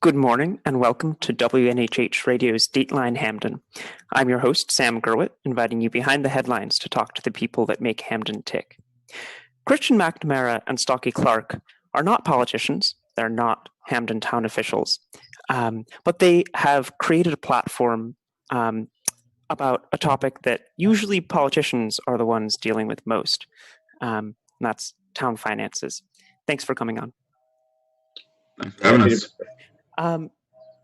Good morning and welcome to WNHH Radio's Dateline Hamden. I'm your host, Sam Gurwitt, inviting you behind the headlines to talk to the people that make Hamden tick. Christian McNamara and Stocky Clark are not politicians, they're not Hamden town officials, but they have created a platform about a topic that usually politicians are the ones dealing with most, and that's town finances. Thanks for coming on. Thanks for having us.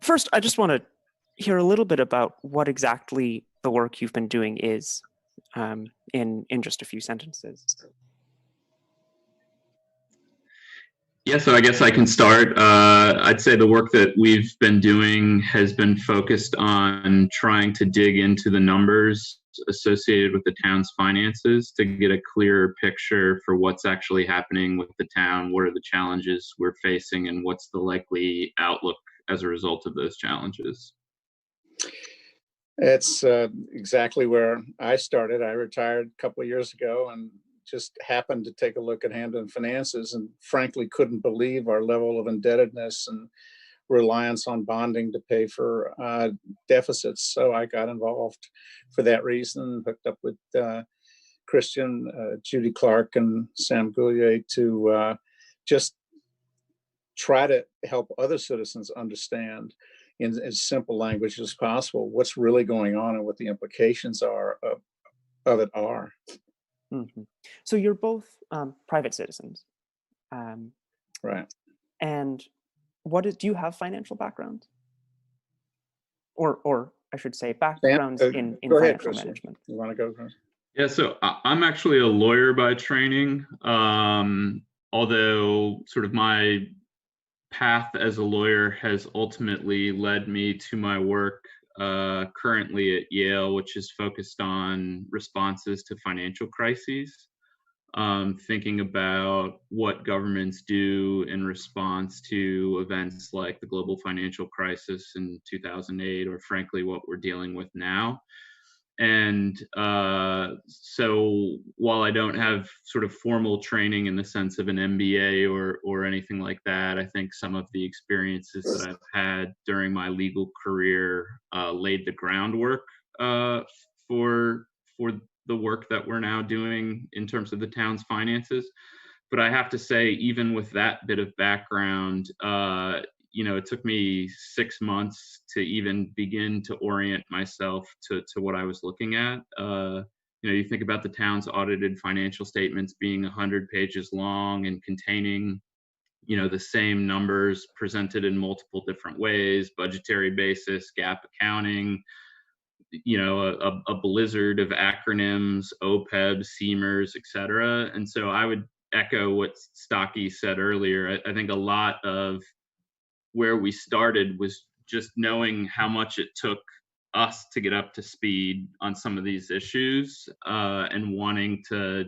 First, I just want to hear a little bit about what exactly the work you've been doing is, in just a few sentences. Yeah, so I guess I can start. I'd say the work that we've been doing has been focused on trying to dig into the numbers associated with the town's finances to get a clearer picture for what's actually happening with the town, what are the challenges we're facing, and what's the likely outlook as a result of those challenges. It's exactly where I started. I retired a couple of years ago and just happened to take a look at Hamden finances and frankly couldn't believe our level of indebtedness and reliance on bonding to pay for deficits. So I got involved for that reason, hooked up with Christian, Judy Clark, and Sam Gurwitt to just try to help other citizens understand in as simple language as possible what's really going on and what the implications of it are. Mm-hmm. So you're both private citizens, right? And do you have financial backgrounds, or I should say backgrounds in financial management? You want to go, Chris? Yeah, so I'm actually a lawyer by training, although sort of my path as a lawyer has ultimately led me to my work currently at Yale, which is focused on responses to financial crises, thinking about what governments do in response to events like the global financial crisis in 2008, or frankly, what we're dealing with now. And so while I don't have sort of formal training in the sense of an MBA or anything like that, I think some of the experiences that I've had during my legal career laid the groundwork for the work that we're now doing in terms of the town's finances. But I have to say, even with that bit of background, it took me 6 months to even begin to orient myself to what I was looking at. You think about the town's audited financial statements being 100 pages long and containing, the same numbers presented in multiple different ways, budgetary basis, GAAP accounting, a blizzard of acronyms, OPEB, CMERS, et cetera. And so I would echo what Stocky said earlier. I think a lot of where we started was just knowing how much it took us to get up to speed on some of these issues, and wanting to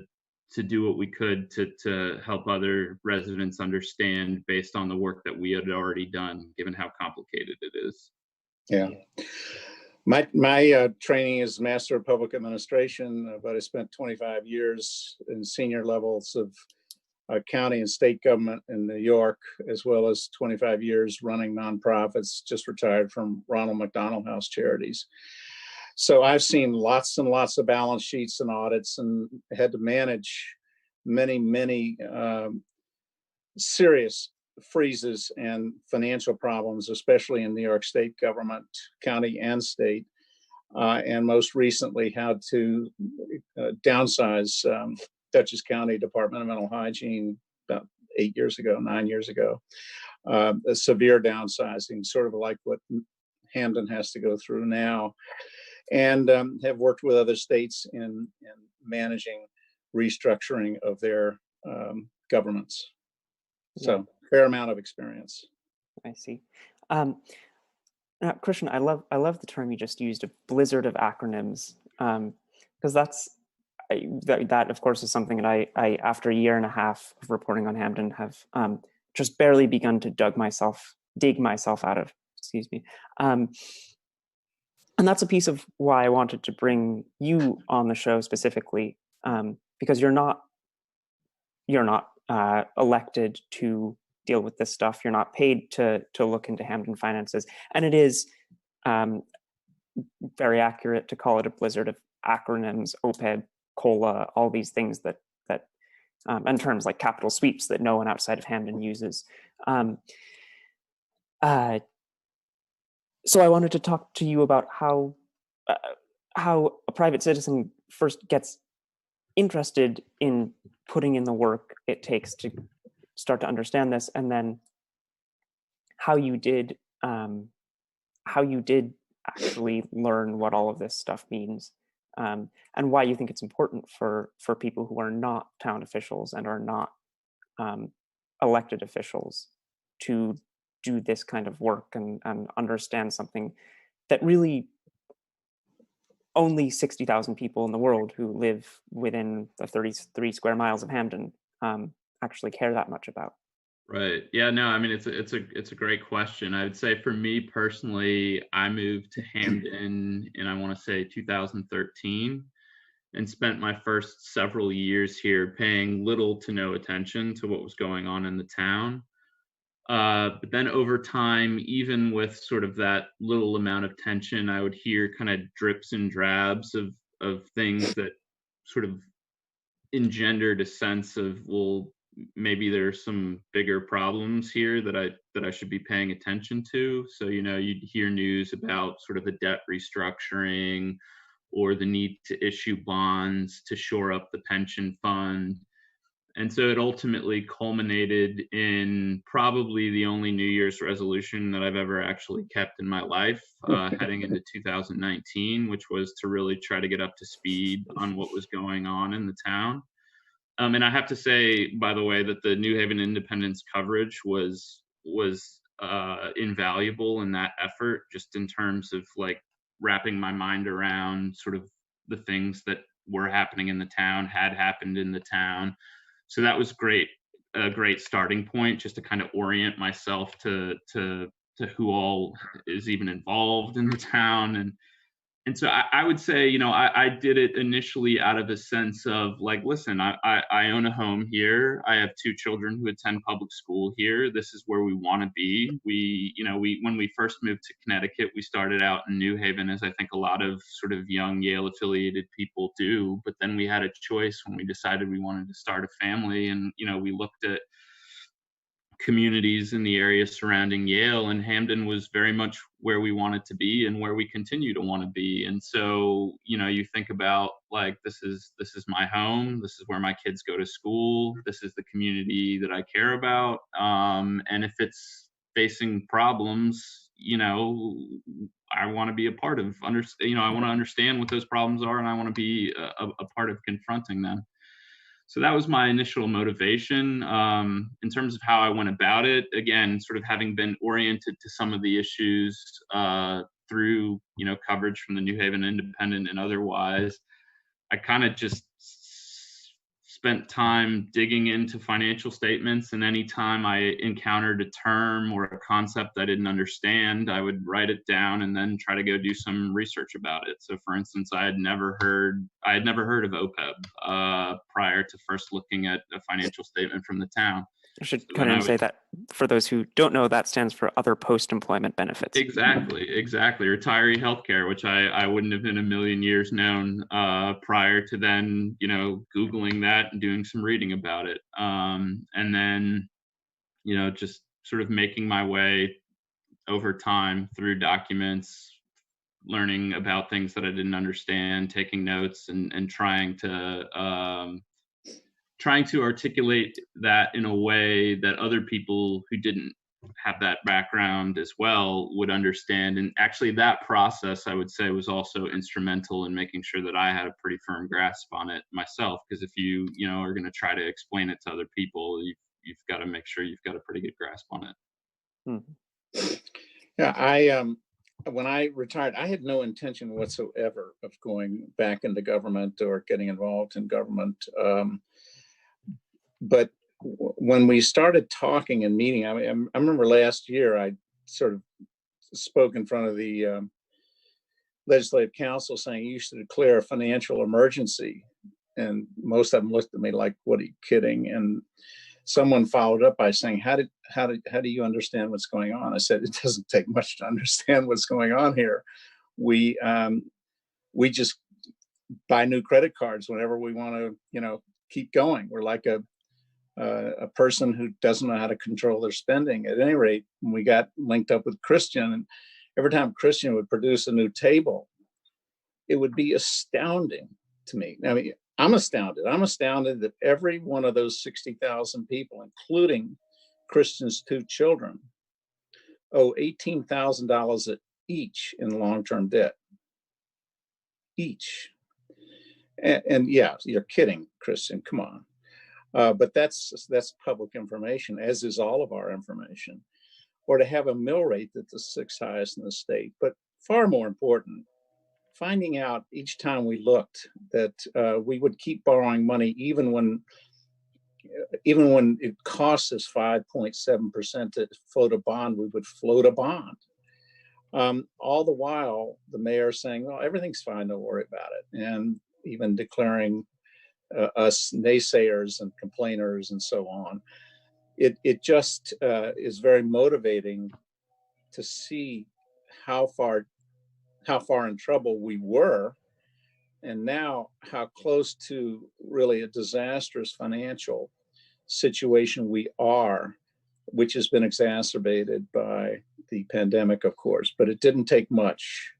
do what we could to help other residents understand based on the work that we had already done, given how complicated it is. Yeah. My training is Master of Public Administration, but I spent 25 years in senior levels of county and state government in New York, as well as 25 years running nonprofits, just retired from Ronald McDonald House Charities. So I've seen lots and lots of balance sheets and audits and had to manage many serious freezes and financial problems, especially in New York State government, county and state, and most recently had to downsize Dutchess County Department of Mental Hygiene about 9 years ago. A severe downsizing, sort of like what Hamden has to go through now, and have worked with other states in managing restructuring of their governments. So fair amount of experience. I see. Now, Christian, I love the term you just used, a blizzard of acronyms, because that of course is something that I after a year and a half of reporting on Hamden have just barely begun to dig myself out of. Excuse me. And that's a piece of why I wanted to bring you on the show specifically, because you're not elected to deal with this stuff. You're not paid to look into Hamden finances, and it is very accurate to call it a blizzard of acronyms, OPEB, COLA, all these things that and terms like capital sweeps that no one outside of Hamden uses. So I wanted to talk to you about how a private citizen first gets interested in putting in the work it takes to start to understand this, and then how you did actually learn what all of this stuff means, and why you think it's important for people who are not town officials and are not elected officials to do this kind of work and understand something that really only 60,000 people in the world who live within the 33 square miles of Hamden actually care that much about. Right. Yeah, no, I mean, it's a great question. I would say for me personally, I moved to Hamden in, I want to say 2013, and spent my first several years here paying little to no attention to what was going on in the town. But then over time, even with sort of that little amount of tension, I would hear kind of drips and drabs of things that sort of engendered a sense of, well, maybe there's some bigger problems here that I should be paying attention to. So, you'd hear news about sort of the debt restructuring or the need to issue bonds to shore up the pension fund. And so it ultimately culminated in probably the only New Year's resolution that I've ever actually kept in my life, heading into 2019, which was to really try to get up to speed on what was going on in the town. And I have to say, by the way, that the New Haven Independent's coverage was invaluable in that effort, just in terms of like wrapping my mind around sort of the things that were happening in the town, had happened in the town. So that was a great starting point, just to kind of orient myself to who all is even involved in the town. And so I would say, I did it initially out of a sense of like, listen, I own a home here. I have two children who attend public school here. This is where we want to be. When we first moved to Connecticut, we started out in New Haven, as I think a lot of sort of young Yale affiliated people do. But then we had a choice when we decided we wanted to start a family. And, we looked at communities in the area surrounding Yale, and Hamden was very much where we wanted to be and where we continue to want to be. And so, you think about like, this is my home. This is where my kids go to school. This is the community that I care about. And if it's facing problems, I want to be a part of, I want to understand what those problems are, and I want to be a part of confronting them. So that was my initial motivation. In terms of how I went about it, again, sort of having been oriented to some of the issues through, coverage from the New Haven Independent and otherwise, I kind of just spent time digging into financial statements, and anytime I encountered a term or a concept I didn't understand, I would write it down and then try to go do some research about it. So for instance, I had never heard of OPEB prior to first looking at a financial statement from the town. I should kind of say that for those who don't know, that stands for other post-employment benefits. Exactly. Retiree healthcare, which I wouldn't have in a million years known prior to then, Googling that and doing some reading about it. And then, just sort of making my way over time through documents, learning about things that I didn't understand, taking notes, and trying to articulate that in a way that other people who didn't have that background as well would understand. And actually that process, I would say, was also instrumental in making sure that I had a pretty firm grasp on it myself. Because if you are going to try to explain it to other people, you've got to make sure you've got a pretty good grasp on it. Yeah, when I retired, I had no intention whatsoever of going back into government or getting involved in government. But when we started talking and meeting, I remember last year I sort of spoke in front of the Legislative Council saying you should declare a financial emergency. And most of them looked at me like, "What, are you kidding?" And someone followed up by saying, how do you understand what's going on? I said, it doesn't take much to understand what's going on here. We just buy new credit cards whenever we want to, keep going. We're like a person who doesn't know how to control their spending. At any rate, when we got linked up with Christian, and every time Christian would produce a new table, it would be astounding to me. I mean, I'm astounded. I'm astounded that every one of those 60,000 people, including Christian's 2 children, owe $18,000 each in long-term debt. Each. And yeah, you're kidding, Christian. Come on. But that's public information, as is all of our information. Or to have a mill rate that's the 6th highest in the state. But far more important, finding out each time we looked that we would keep borrowing money even when it costs us 5.7% to float a bond, we would float a bond. All the while, the mayor saying, "Well, everything's fine, don't worry about it," and even declaring us naysayers and complainers and so on. It just is very motivating to see how far in trouble we were, and now how close to really a disastrous financial situation we are, which has been exacerbated by the pandemic, of course. But it didn't take much.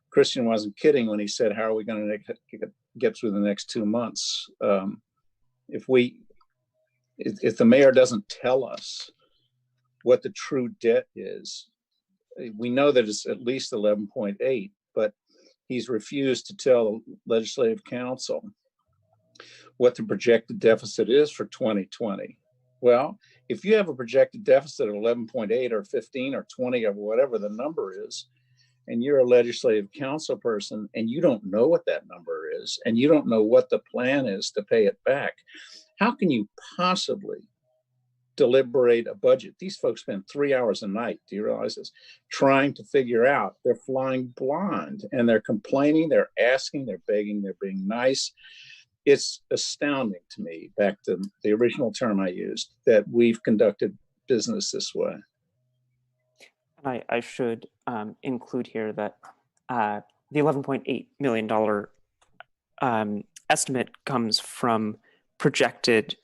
Christian wasn't kidding when he said, "How are we going to get through the next 2 months?" If the mayor doesn't tell us what the true debt is, we know that it's at least 11.8, but he's refused to tell the Legislative Council what the projected deficit is for 2020. Well, if you have a projected deficit of 11.8 or 15 or 20 or whatever the number is, and you're a Legislative Council person and you don't know what that number is, and you don't know what the plan is to pay it back, how can you possibly deliberate a budget? These folks spend 3 hours a night, do you realize this, trying to figure out. They're flying blind, and they're complaining, they're asking, they're begging, they're being nice. It's astounding to me, back to the original term I used, that we've conducted business this way. I should include here that the $11.8 million estimate comes from projected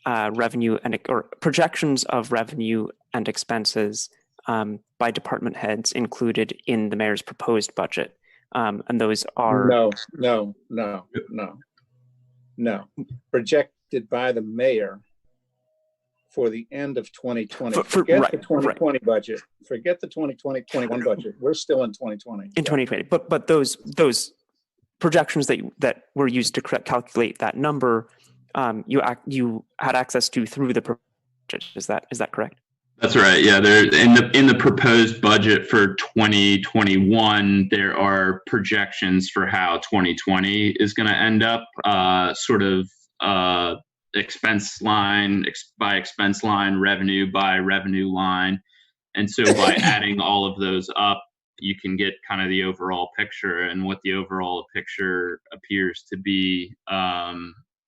revenue or projections of revenue and expenses by department heads included in the mayor's proposed budget. And those are... No. Projected by the mayor for the end of 2020. Forget the 2020 budget. Forget the 2021 budget. We're still in 2020. In 2020. But those projections that were used to calculate that number, you had access to through the budget. Is that correct? That's right. Yeah, there in the proposed budget for 2021, there are projections for how 2020 is going to end up, expense line by expense line, revenue by revenue line. And so by adding all of those up, you can get kind of the overall picture. And what the overall picture appears to be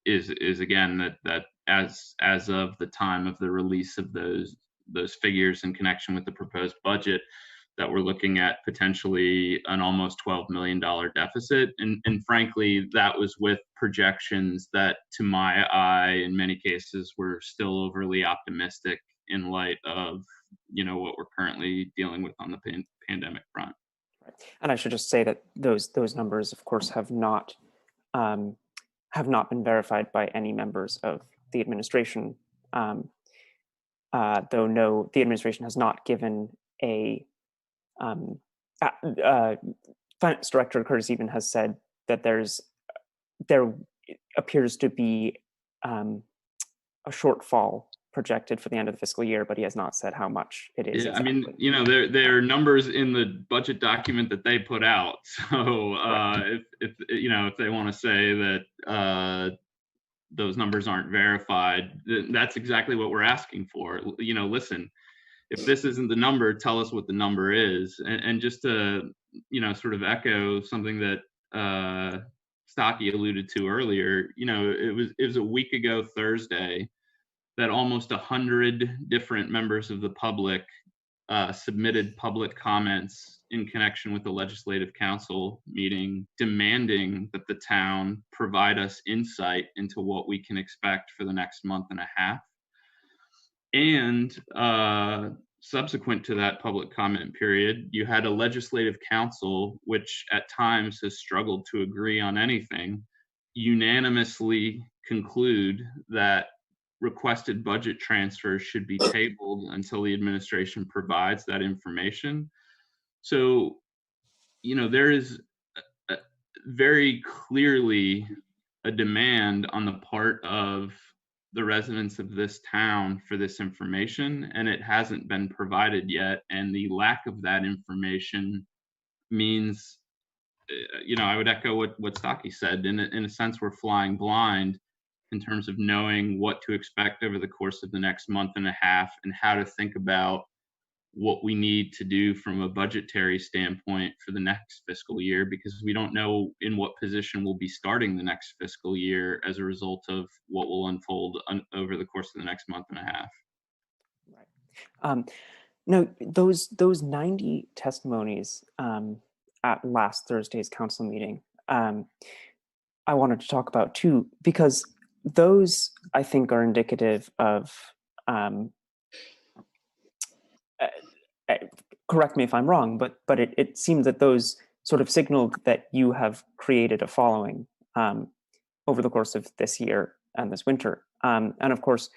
is again that as of the time of the release of those figures in connection with the proposed budget, that we're looking at potentially an almost $12 million deficit. And frankly, that was with projections that, to my eye, in many cases, were still overly optimistic in light of, what we're currently dealing with on the pandemic front. Right. And I should just say that those numbers, of course, have not been verified by any members of the administration. Though the administration has not given a finance director Curtis even has said that there appears to be a shortfall projected for the end of the fiscal year, but he has not said how much it is. Yeah, exactly. I mean, there are numbers in the budget document that they put out. So if they want to say that those numbers aren't verified, that's exactly what we're asking for. Listen, if this isn't the number, tell us what the number is. And just to sort of echo something that Stocky alluded to earlier, it was a week ago Thursday that almost 100 different members of the public submitted public comments in connection with the Legislative Council meeting, demanding that the town provide us insight into what we can expect for the next month and a half. And subsequent to that public comment period, you had a Legislative Council, which at times has struggled to agree on anything, unanimously conclude that requested budget transfers should be tabled until the administration provides that information. So, there is very clearly a demand on the part of the residents of this town for this information, and it hasn't been provided yet. And the lack of that information means, I would echo what Stocky said. In a sense, we're flying blind in terms of knowing what to expect over the course of the next month and a half, and how to think about what we need to do from a budgetary standpoint for the next fiscal year, because we don't know in what position we'll be starting the next fiscal year as a result of what will unfold over the course of the next month and a half. Right. No, those 90 testimonies at last Thursday's council meeting, I wanted to talk about too, because those, I think, are indicative of, correct me if I'm wrong, but it seems that those sort of signaled that you have created a following over the course of this year and this winter. And of course,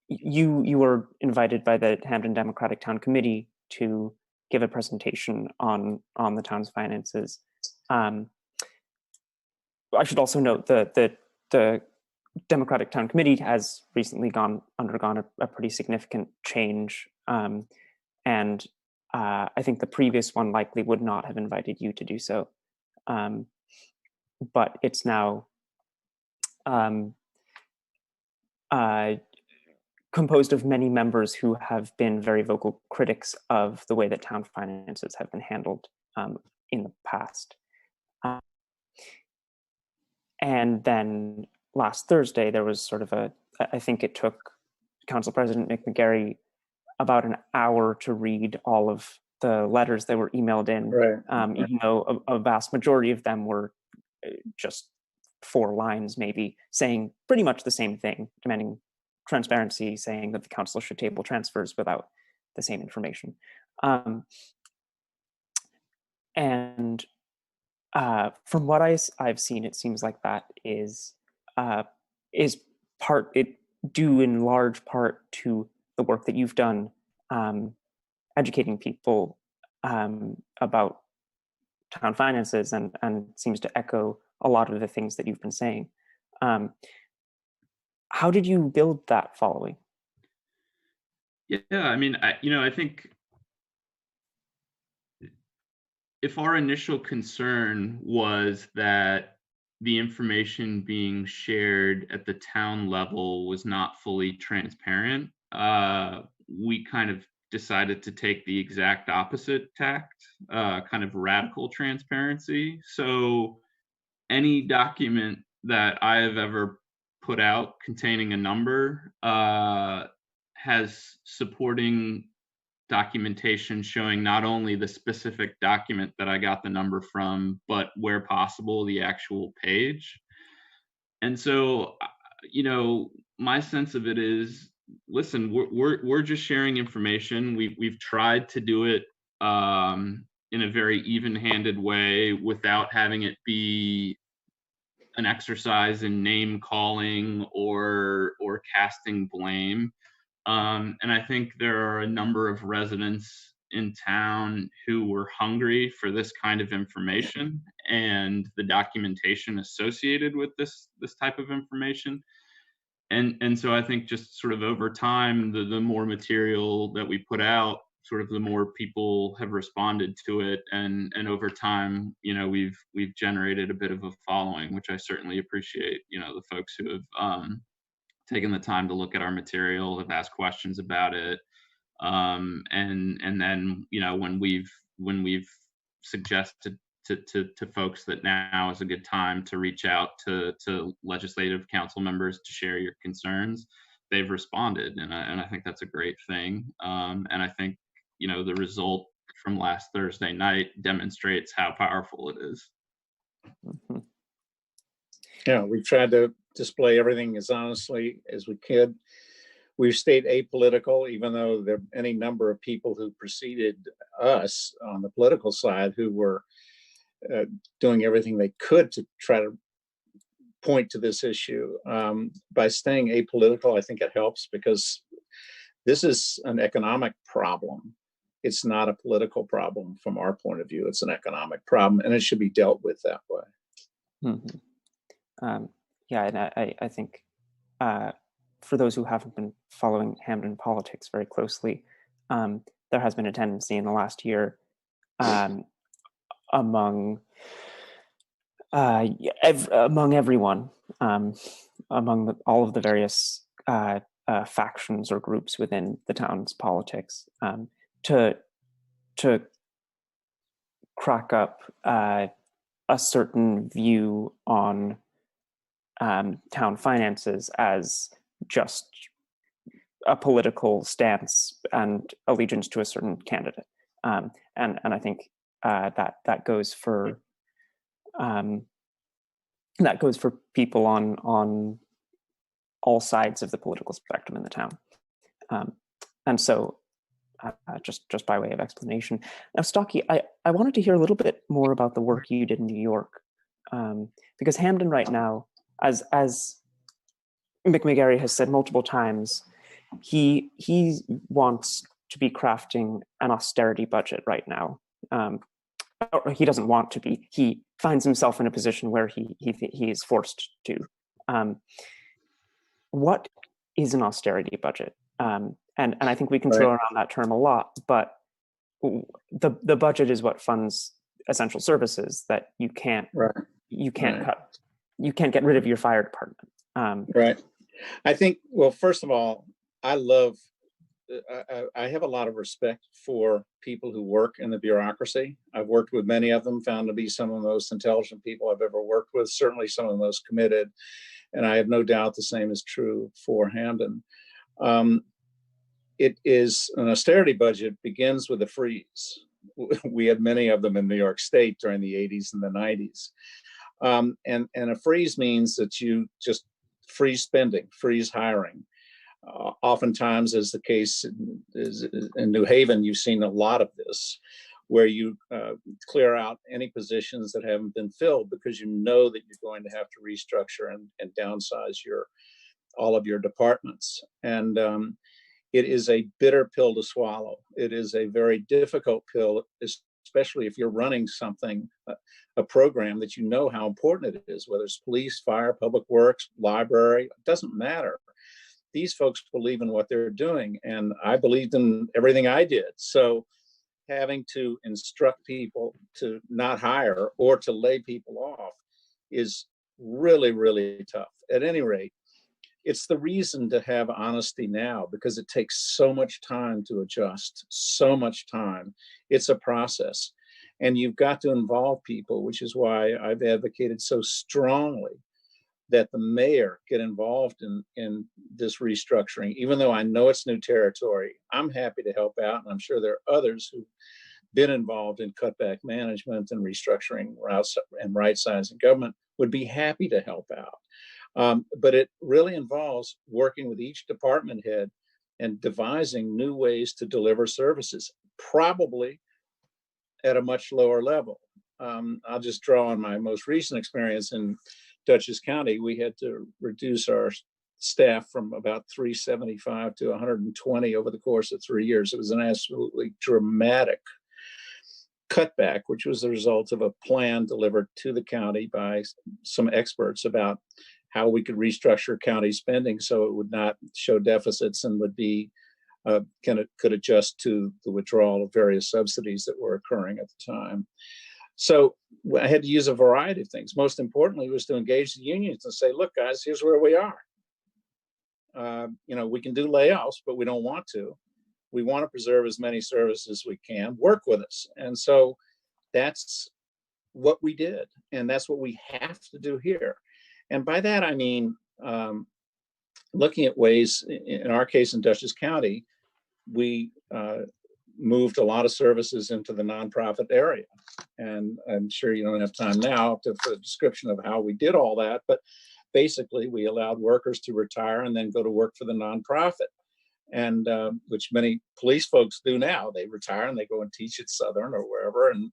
you were invited by the Hamden Democratic Town Committee to give a presentation on the town's finances. I should also note that the Democratic Town Committee has recently undergone a pretty significant change, and I think the previous one likely would not have invited you to do so, but it's now composed of many members who have been very vocal critics of the way that town finances have been handled in the past. And then last Thursday, there was sort of I think it took Council President McNamara about an hour to read all of the letters that were emailed in, right. Even though a vast majority of them were just 4 lines, maybe, saying pretty much the same thing, demanding transparency, saying that the council should table transfers without the same information. And from what I've seen, it seems like that is due in large part to the work that you've done educating people about town finances, and seems to echo a lot of the things that you've been saying. How did you build that following? Yeah, I mean, I think if our initial concern was that the information being shared at the town level was not fully transparent, we kind of decided to take the exact opposite tact, kind of radical transparency. So any document that I have ever put out containing a number has supporting documentation showing not only the specific document that I got the number from, but where possible, the actual page. And so, my sense of it is, listen, we're just sharing information. We've tried to do it in a very even-handed way without having it be an exercise in name calling or casting blame. And I think there are a number of residents in town who were hungry for this kind of information and the documentation associated with this type of information. and so I think just sort of over time, the more material that we put out, sort of the more people have responded to it, and over time, we've generated a bit of a following, which I certainly appreciate. The folks who have taken the time to look at our material, have asked questions about it, and then when we've suggested to folks that now is a good time to reach out to legislative council members to share your concerns, they've responded, and I think that's a great thing. And I think the result from last Thursday night demonstrates how powerful it is. Mm-hmm. Yeah, we've tried to display everything as honestly as we could. We've stayed apolitical, even though there are any number of people who preceded us on the political side who were doing everything they could to try to point to this issue. By staying apolitical, I think it helps, because this is an economic problem. It's not a political problem from our point of view. It's an economic problem, and it should be dealt with that way. Mm-hmm. Yeah, and I think for those who haven't been following Hamden politics very closely, there has been a tendency in the last year among everyone, among all of the various factions or groups within the town's politics, to crack up a certain view on town finances as just a political stance and allegiance to a certain candidate, and I think that goes for people on all sides of the political spectrum in the town, and so just by way of explanation. Now, Stocky, I wanted to hear a little bit more about the work you did in New York, because Hamden right now, as McNamara has said multiple times, he wants to be crafting an austerity budget right now. Or he doesn't want to be. He finds himself in a position where he is forced to. What is an austerity budget? And I think we can throw around that term a lot, but the budget is what funds essential services that you can't cut. You can't get rid of your fire department. Right. I think, well, first of all, I have a lot of respect for people who work in the bureaucracy. I've worked with many of them, found to be some of the most intelligent people I've ever worked with, certainly some of the most committed. And I have no doubt the same is true for Hamden. It is an austerity budget begins with a freeze. We had many of them in New York State during the 80s and the 90s. And a freeze means that you just freeze spending, freeze hiring. Oftentimes, as the case is in New Haven, you've seen a lot of this, where you clear out any positions that haven't been filled because you know that you're going to have to restructure and downsize all of your departments. And it is a bitter pill to swallow. It is a very difficult pill, especially if you're running something, a program that you know how important it is, whether it's police, fire, public works, library, it doesn't matter. These folks believe in what they're doing, and I believed in everything I did. So having to instruct people to not hire or to lay people off is really, really tough. At any rate, it's the reason to have honesty now, because it takes so much time to adjust, so much time. It's a process, and you've got to involve people, which is why I've advocated so strongly that the mayor get involved in this restructuring. Even though I know it's new territory, I'm happy to help out, and I'm sure there are others who've been involved in cutback management and restructuring routes and right-sizing government would be happy to help out. But it really involves working with each department head and devising new ways to deliver services, probably at a much lower level. I'll just draw on my most recent experience in Dutchess County. We had to reduce our staff from about 375 to 120 over the course of 3 years. It was an absolutely dramatic cutback, which was the result of a plan delivered to the county by some experts about how we could restructure county spending so it would not show deficits and would be could adjust to the withdrawal of various subsidies that were occurring at the time. So I had to use a variety of things. Most importantly was to engage the unions and say, look, guys, here's where we are. We can do layoffs, but we don't want to. We want to preserve as many services as we can. Work with us. And so that's what we did. And that's what we have to do here. And by that, I mean, looking at ways, in our case in Dutchess County, we moved a lot of services into the nonprofit area. And I'm sure you don't have time now for a description of how we did all that, but basically we allowed workers to retire and then go to work for the nonprofit, and which many police folks do now. They retire and they go and teach at Southern or wherever, and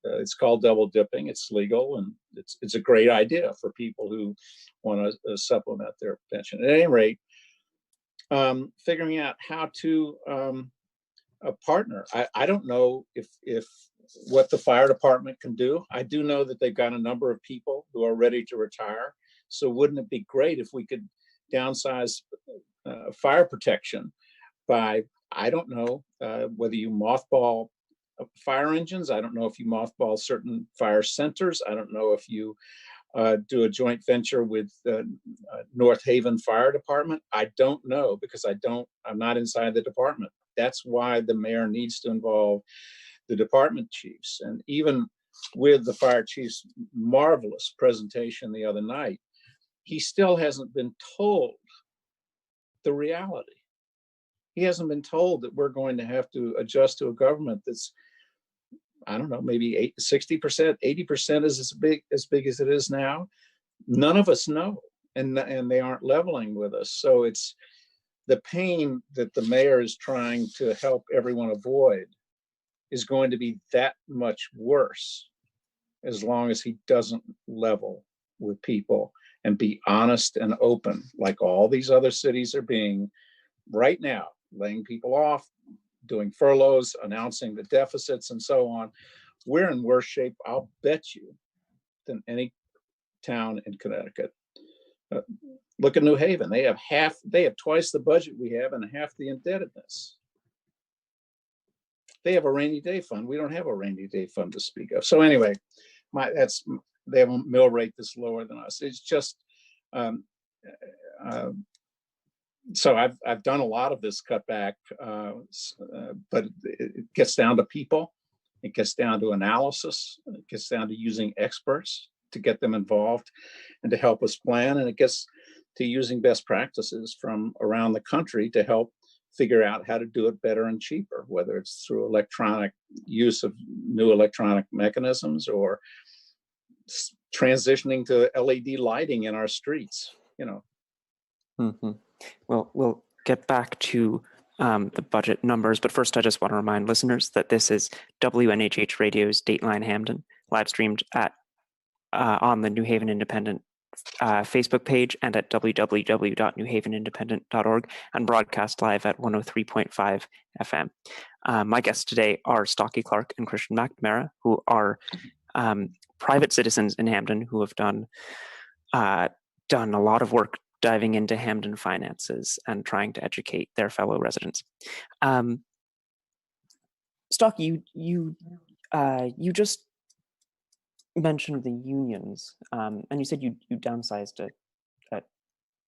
it's called double dipping. It's legal, and it's a great idea for people who want to supplement their pension. At any rate, figuring out how to partner. I don't know if what the fire department can do. I do know that they've got a number of people who are ready to retire. So wouldn't it be great if we could downsize fire protection by, I don't know, whether you mothball fire engines. I don't know if you mothball certain fire centers. I don't know if you do a joint venture with North Haven Fire Department. I don't know, because I'm not inside the department. That's why the mayor needs to involve the department chiefs. And even with the fire chief's marvelous presentation the other night, he still hasn't been told the reality. He hasn't been told that we're going to have to adjust to a government that's, I don't know, maybe 60%, 80% is as big as it is now. None of us know, and they aren't leveling with us. So it's the pain that the mayor is trying to help everyone avoid is going to be that much worse as long as he doesn't level with people and be honest and open, like all these other cities are being right now, laying people off, doing furloughs, announcing the deficits and so on. We're in worse shape, I'll bet you, than any town in Connecticut. Look at New Haven. They have twice the budget we have and half the indebtedness. They have a rainy day fund. We don't have a rainy day fund to speak of. So anyway, they have a mill rate that's lower than us. It's just, so I've done a lot of this cutback, but it gets down to people. It gets down to analysis. It gets down to using experts to get them involved and to help us plan. And it gets to using best practices from around the country to help figure out how to do it better and cheaper, whether it's through electronic use of new electronic mechanisms or transitioning to LED lighting in our streets, Mm-hmm. Well, we'll get back to the budget numbers, but first I just want to remind listeners that this is WNHH Radio's Dateline Hamden, live streamed on the New Haven Independent Facebook page and at www.newhavenindependent.org, and broadcast live at 103.5 FM. My guests today are Stocky Clark and Christian McNamara, who are private citizens in Hamden who have done a lot of work diving into Hamden finances and trying to educate their fellow residents. Stocky, you just mentioned the unions, and you said you downsized a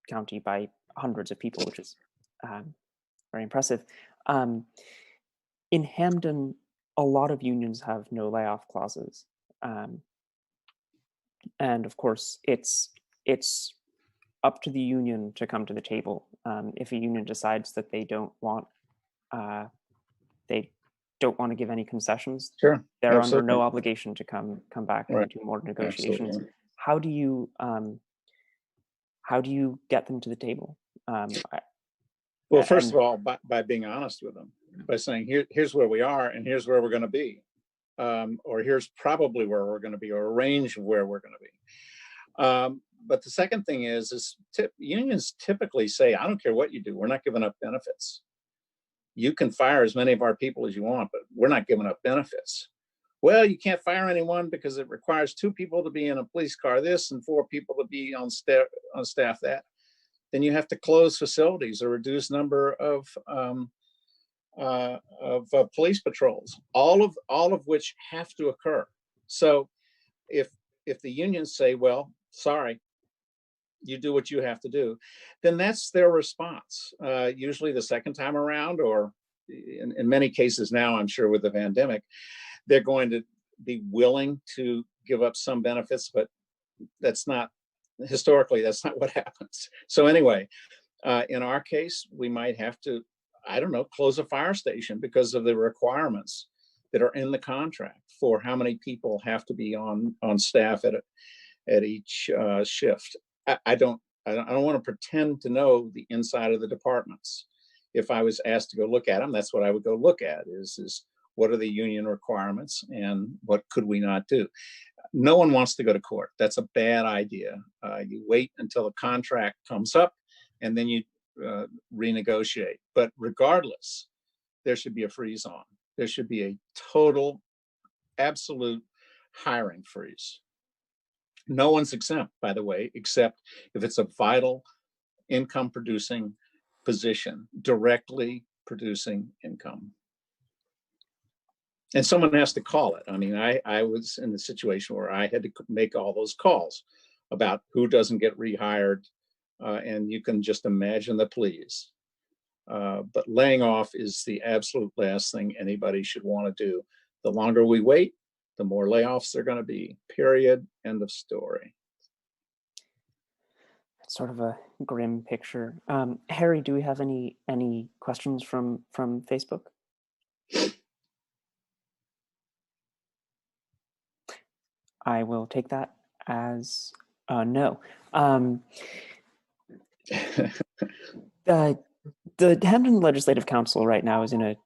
county by hundreds of people, which is very impressive. In Hamden, a lot of unions have no layoff clauses, and of course, it's up to the union to come to the table. If a union decides that they don't want to give any concessions, sure, they're absolutely. under no obligation to come back Right. and do more negotiations. Absolutely. How do you get them to the table? Well, first of all, by being honest with them, by saying here's where we are and here's where we're going to be, or here's probably where we're going to be, or a range of where we're going to be. But the second thing is unions typically say, I don't care what you do, we're not giving up benefits. You can fire as many of our people as you want, but we're not giving up benefits. well, you can't fire anyone because it requires 2 people to be in a police car this and 4 people to be on staff that. Then you have to close facilities or reduce number of police patrols, all of which have to occur. So if the unions say, well, sorry, you do what you have to do, then that's their response. Usually the second time around, or in many cases now, I'm sure with the pandemic, they're going to be willing to give up some benefits, but historically, that's not what happens. So anyway, in our case, we might have to, I don't know, close a fire station because of the requirements that are in the contract for how many people have to be on staff at each shift. I don't want to pretend to know the inside of the departments. If I was asked to go look at them, that's what I would go look at, is what are the union requirements and what could we not do? No one wants to go to court. That's a bad idea. You wait until the contract comes up and then you renegotiate. But regardless, there should be a freeze on. There should be a total, absolute hiring freeze. No one's exempt, by the way, except if it's a vital income producing position, directly producing income. And someone has to call it. I mean, I was in the situation where I had to make all those calls about who doesn't get rehired. And you can just imagine the pleas. But laying off is the absolute last thing anybody should want to do. The longer we wait, the more layoffs there are going to be, period, end of story. Sort of a grim picture. Harry, do we have any questions from Facebook? I will take that as no. The Hamden Legislative Council right now is in a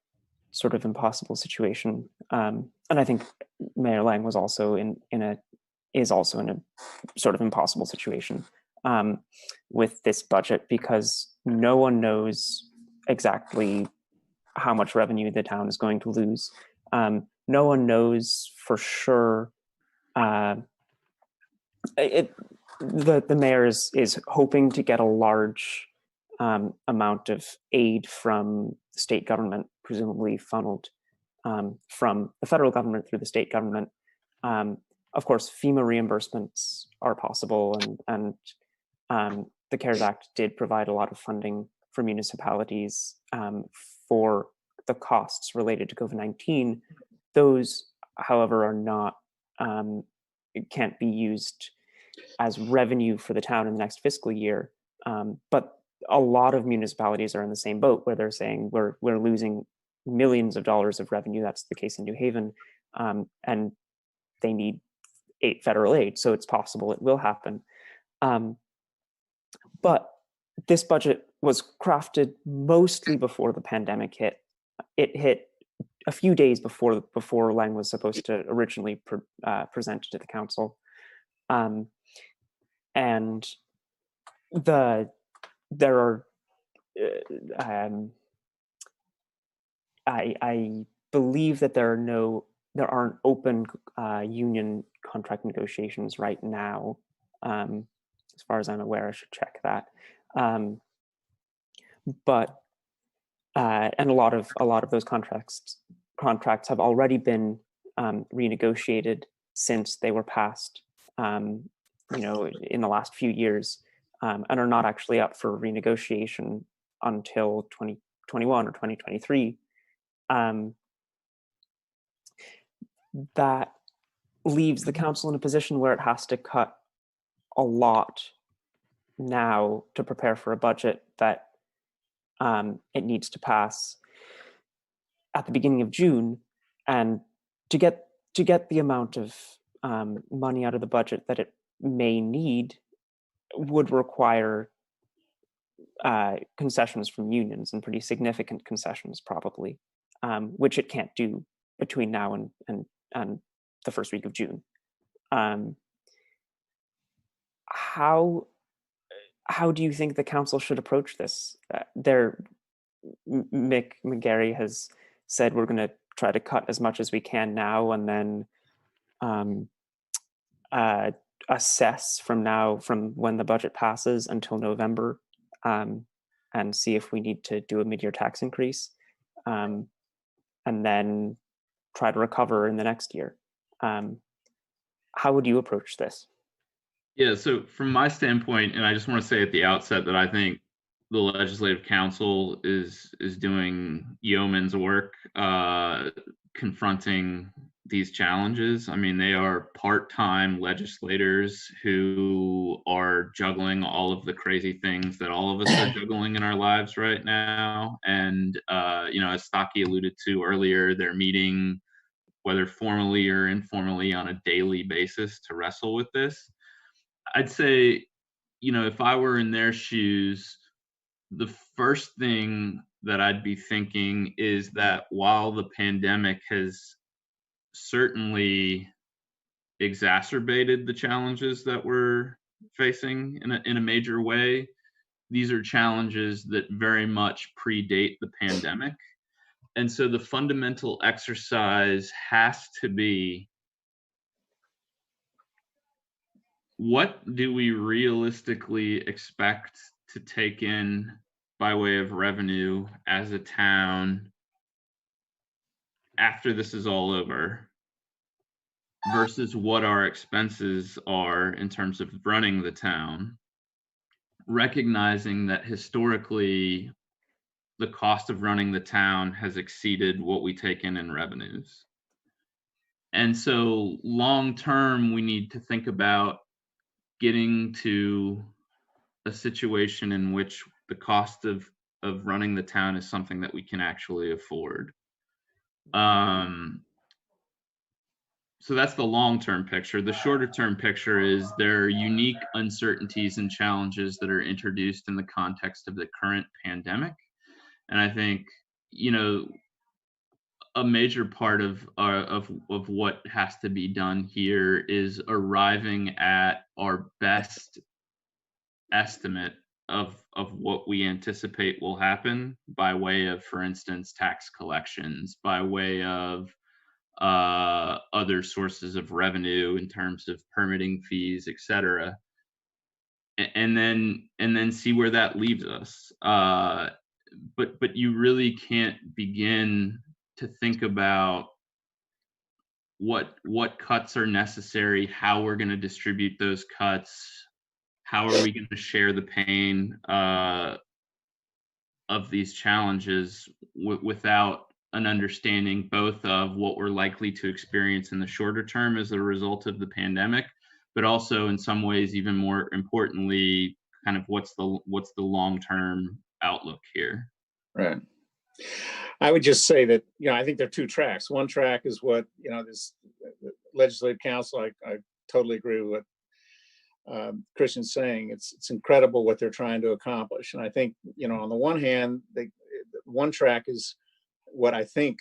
sort of impossible situation, and I think Mayor Lang was also is also in a sort of impossible situation with this budget, because no one knows exactly how much revenue the town is going to lose. No one knows for sure. The mayor is hoping to get a large amount of aid from the state government, presumably funneled from the federal government through the state government. Of course, FEMA reimbursements are possible, and the CARES Act did provide a lot of funding for municipalities for the costs related to COVID-19. Those, however, are not can't be used as revenue for the town in the next fiscal year. But a lot of municipalities are in the same boat, where they're saying we're losing millions of dollars of revenue. That's the case in New Haven, and they need federal aid. So it's possible it will happen. But this budget was crafted mostly before the pandemic hit. It hit a few days before Lang was supposed to originally present to the council, and there are I believe that there aren't open union contract negotiations right now. As far as I'm aware, I should check that. But and a lot of those contracts have already been renegotiated since they were passed, in the last few years, and are not actually up for renegotiation until 2021 or 2023. That leaves the council in a position where it has to cut a lot now to prepare for a budget that it needs to pass at the beginning of June, and to get the amount of money out of the budget that it may need would require concessions from unions, and pretty significant concessions probably, which it can't do between now and the first week of June. How do you think the council should approach this? McGarry has said we're going to try to cut as much as we can now, and then assess from when the budget passes until November, and see if we need to do a mid-year tax increase, and then try to recover in the next year. How would you approach this? Yeah, so from my standpoint, and I just want to say at the outset that I think the Legislative Council is doing yeoman's work confronting these challenges. I mean, they are part-time legislators who are juggling all of the crazy things that all of us are juggling in our lives right now. And as Stocky alluded to earlier, they're meeting, whether formally or informally, on a daily basis to wrestle with this. I'd say, if I were in their shoes, the first thing that I'd be thinking is that while the pandemic has certainly exacerbated the challenges that we're facing in a major way, these are challenges that very much predate the pandemic. And so the fundamental exercise has to be, what do we realistically expect to take in by way of revenue as a town after this is all over, versus what our expenses are in terms of running the town, recognizing that historically the cost of running the town has exceeded what we take in revenues. And so long term, we need to think about getting to a situation in which the cost of running the town is something that we can actually afford. So that's the long-term picture. The shorter-term picture is there are unique uncertainties and challenges that are introduced in the context of the current pandemic. And I think, a major part of what has to be done here is arriving at our best estimate of what we anticipate will happen by way of, for instance, tax collections, by way of other sources of revenue in terms of permitting fees, et cetera, and then see where that leaves us. But you really can't begin to think about what cuts are necessary, how we're going to distribute those cuts, how are we going to share the pain of these challenges without an understanding both of what we're likely to experience in the shorter term as a result of the pandemic, but also in some ways, even more importantly, kind of what's the long-term outlook here. Right. I would just say that, I think there are two tracks. One track is what, this Legislative Council, I totally agree with what Christian's saying. It's incredible what they're trying to accomplish. And I think, on the one hand, one track is what I think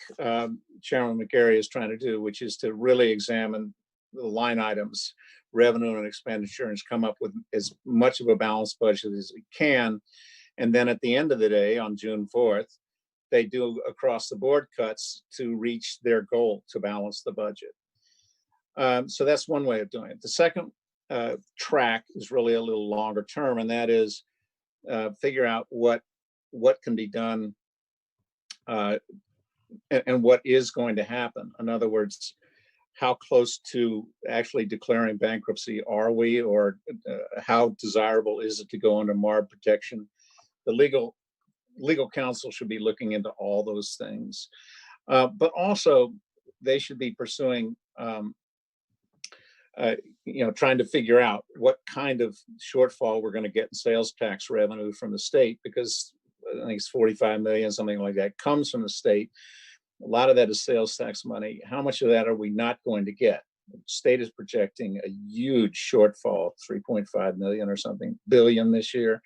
Chairman McGarry is trying to do, which is to really examine the line items, revenue and expenditure, and come up with as much of a balanced budget as it can. And then at the end of the day, on June 4th, they do across the board cuts to reach their goal to balance the budget. So that's one way of doing it. The second track is really a little longer term, and that is figure out what can be done and what is going to happen. In other words, how close to actually declaring bankruptcy are we, or how desirable is it to go under MARB protection? The legal counsel should be looking into all those things, but also they should be pursuing, trying to figure out what kind of shortfall we're going to get in sales tax revenue from the state, because I think it's 45 million, something like that, comes from the state. A lot of that is sales tax money. How much of that are we not going to get? The state is projecting a huge shortfall, 3.5 million or something billion this year,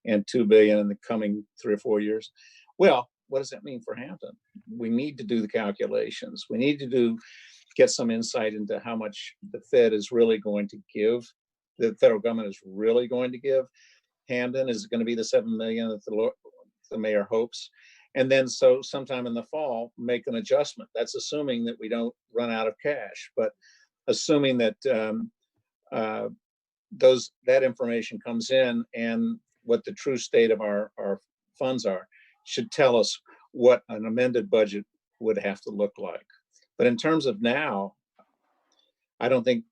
and 2 billion in the coming 3 or 4 years. Well, what does that mean for Hamden? We need to do the calculations. We need to get some insight into how much the Fed is really going to give, the federal government is really going to give Hamden. Is it going to be the 7 million that the mayor hopes? And then so sometime in the fall, make an adjustment. That's assuming that we don't run out of cash, but assuming that that information comes in and what the true state of our funds are should tell us what an amended budget would have to look like. But in terms of now, I think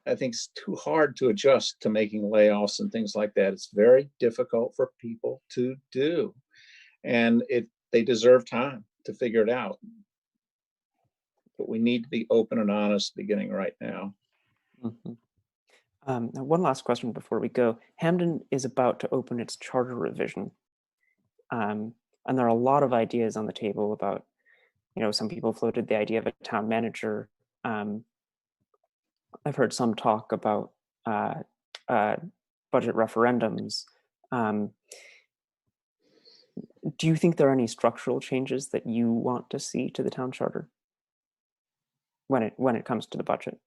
it's too hard to adjust to making layoffs and things like that. It's very difficult for people to do. And they deserve time to figure it out. But we need to be open and honest beginning right now. Mm-hmm. Now one last question before we go. Hamden is about to open its charter revision. And there are a lot of ideas on the table about, some people floated the idea of a town manager. I've heard some talk about budget referendums. Do you think there are any structural changes that you want to see to the town charter when it comes to the budget?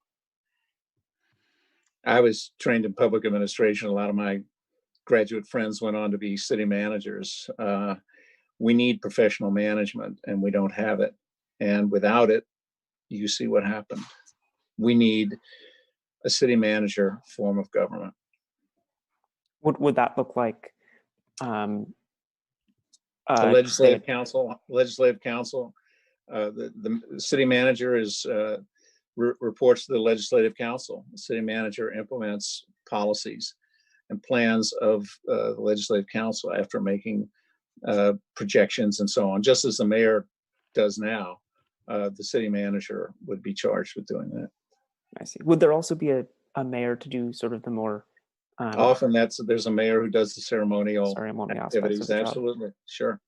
I was trained in public administration. A lot of my graduate friends went on to be city managers. We need professional management, and we don't have it. And without it, you see what happened. We need a city manager form of government. What would that look like? The legislative council. The city manager reports to the legislative council. The city manager implements policies and plans of the legislative council after making projections and so on, just as the mayor does now. The city manager would be charged with doing that. I see. Would there also be a mayor to do sort of the more often there's a mayor who does the ceremonial activities? Absolutely, sure.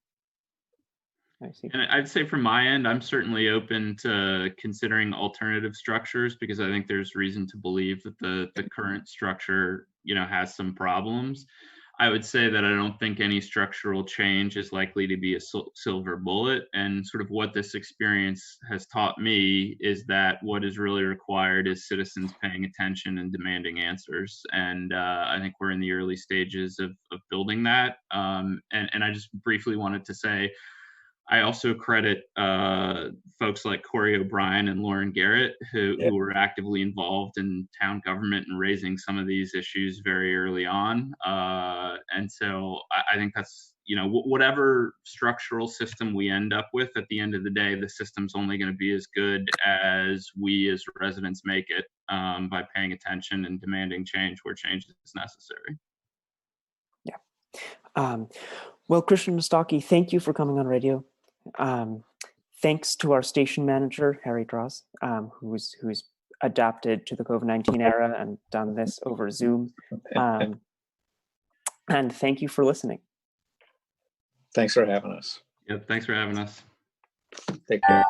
I see. And I'd say from my end, I'm certainly open to considering alternative structures, because I think there's reason to believe that the current structure, has some problems. I would say that I don't think any structural change is likely to be a silver bullet. And sort of what this experience has taught me is that what is really required is citizens paying attention and demanding answers. And I think we're in the early stages of building that. And I just briefly wanted to say, I also credit folks like Corey O'Brien and Lauren Garrett, who were actively involved in town government and raising some of these issues very early on. And so I think that's, whatever structural system we end up with, at the end of the day, the system's only going to be as good as we as residents make it, by paying attention and demanding change where change is necessary. Yeah. Well, Christian Stocky, thank you for coming on radio. Thanks to our station manager, Harry Dross, who's adapted to the COVID-19 era and done this over Zoom. And thank you for listening. Thanks for having us. Yeah, thanks for having us. Take care.